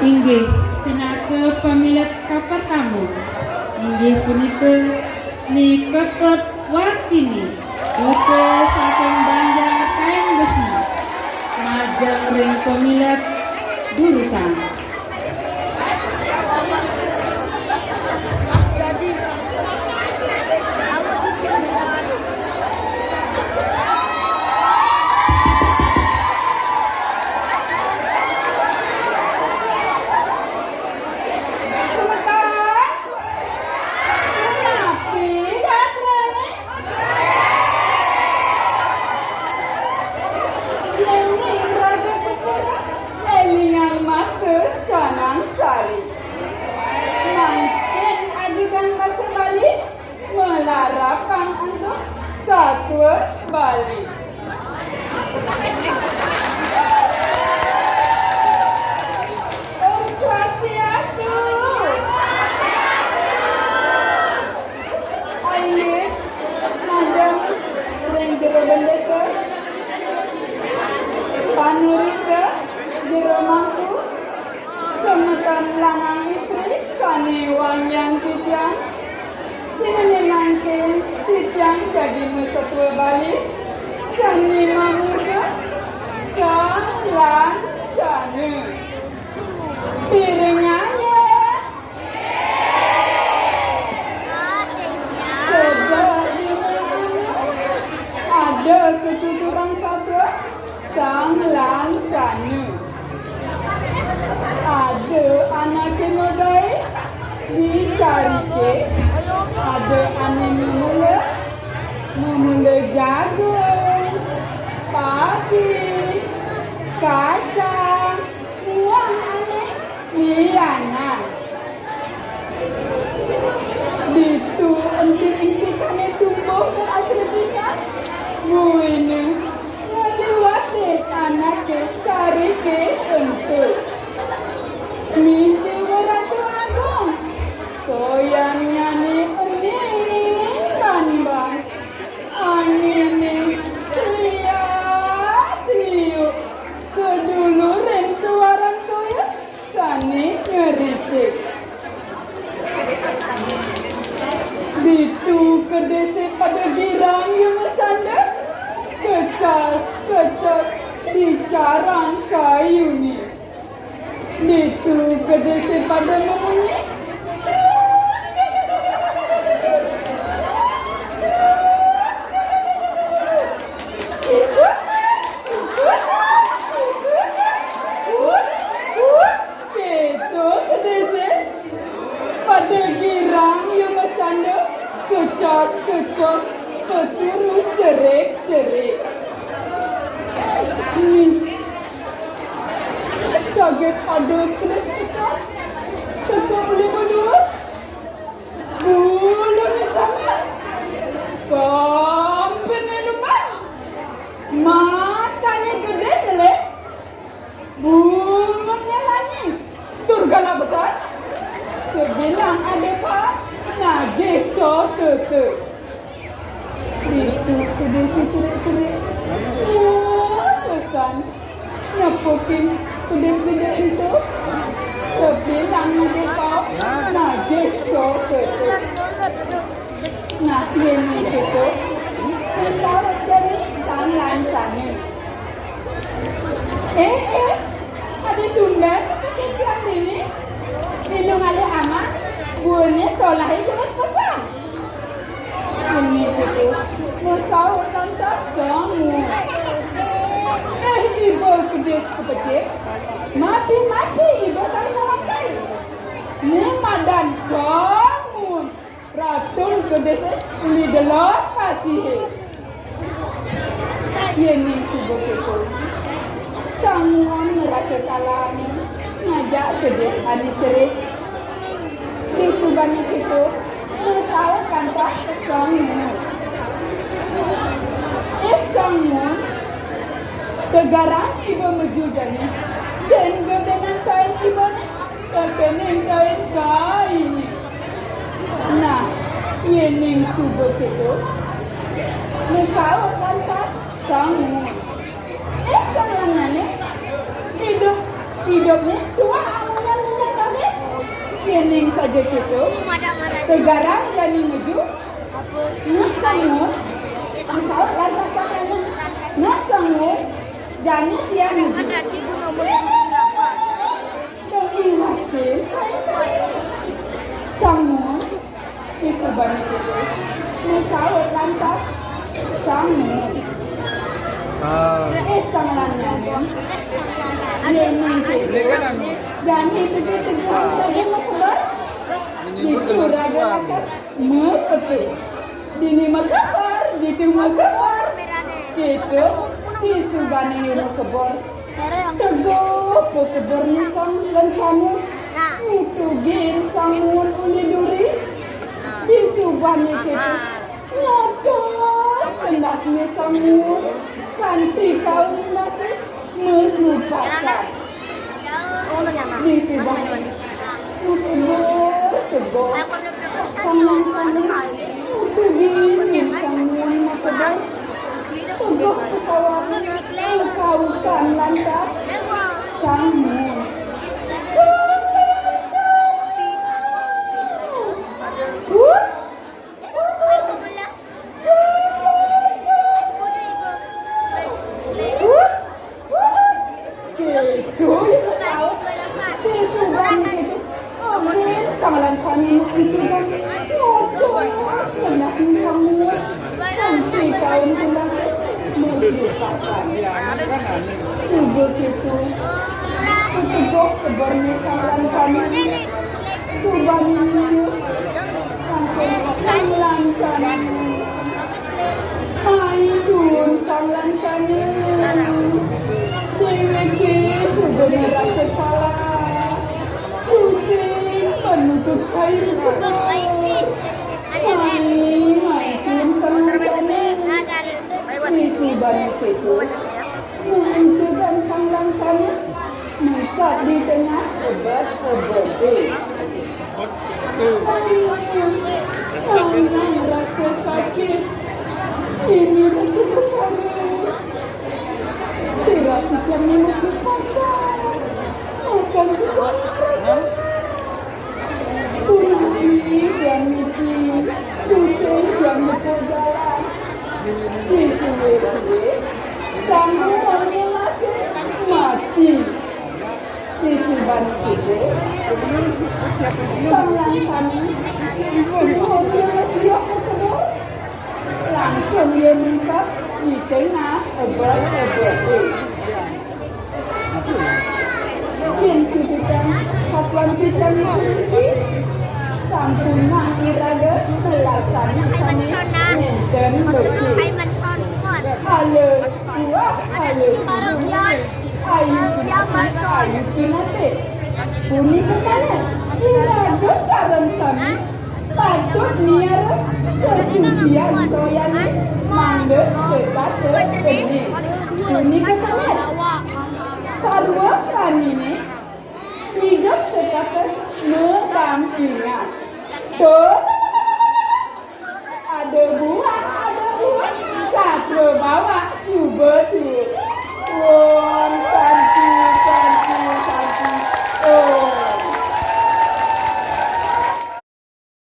inggih pinake pamilet kapal tamu inggih punika Nikepet Wartini pute saking Banjar Kain Besi majeng ring pamilet jurusan. Melarakan untuk Satwa Bali. Om Swastiastu. Aine madam ring jero bendesa panurika jero mangku semetan lanang istri sane wanyang tijang menyenangkan sejang jadi Satwa Bali seni mamuda salang jana piringnya sedang di mana ada ketuturan satwa salang jana ada anak modai dicari ke ada ane memula jagung, padi, kacang, uang ane mianan. Bitu enti kane tumbuh ke asli pisang, buine ngeliwati anak ke cari ke untuk misi beratu agung, koyangnya ni Bang, angin lihat liuk keduluran suara koya sani ngericik bitu kedese pada girang yang bercanda kecas dicarang kayu ni bitu kedese pada memunyi pada girang yang bercanda kecas keturu cerik sakit ada kelas besar tetap boleh berdua bulu misalnya kompen lupa matanya gede melek bulunya lagi turgala besar sebilang ada pak nagih cote itu kedesi cerik pesan nyepukin kedesi itu sebilang ada pak nagih cote nah ini itu kita jadi lancangnya ada tumben ikan ini minum ada amat buahnya solah itu pesan ini itu musau lantas kamu ibu kedis kepecik mati ibu tak makan ini madan kamu ratun kedis ini delok kasih ini sibuk itu semua neraca kalani ngajak kedis adi cerik di subanya itu musau kantas kamu semua kegarang ibu mejudani jenggo dengan kain ibu terkening kain kain nah ini subuk itu musau kantas kamu sanganannya hidupnya dua amunan gitu. Tegarang jadi maju. Nak sanggup. Asal lantas sangat. Nak sanggup. Jadi dia maju. Mengingasin. Sanggup. Itu banyak itu. Misal lantas sanggup. Sanglanya. Ini gitu. Dan itu juga lagi masalah. Itu raga mekete. Dini makabar, gitu makabar. Gitu. Isu bani hero kebor. Teguh kebor ni sang lencana. Itu gin sangun uli duri. Isu bani gitu. Ngocos kendak ni sangun. Kanti kau ni nasi melupakan. Di sudah tebor sangat sangat utugin sangat matadal untuk pesawat kau kan lantas sangat di tengah obat-obat sayang rasa sakit ini rasa bersama sirap yang menuju pasar akan rasa tunai dan miti pusing yang betul jalan di suwe-suwe sambungannya masih mati isu bani itu tanglang kami dia masih kedua langsung dia minta di tengah obat-obat yang cukupan satuan kita memiliki sampuna iraga selasan kami maintain bersih halo dua halo ayu pinate bumi kekana iraga sarang kami patut niara kesucian toyani mandek sekate ini bumi kekana sarwa pranine hidup sekate mendampingan ada buah satu bawa bersih. Wow.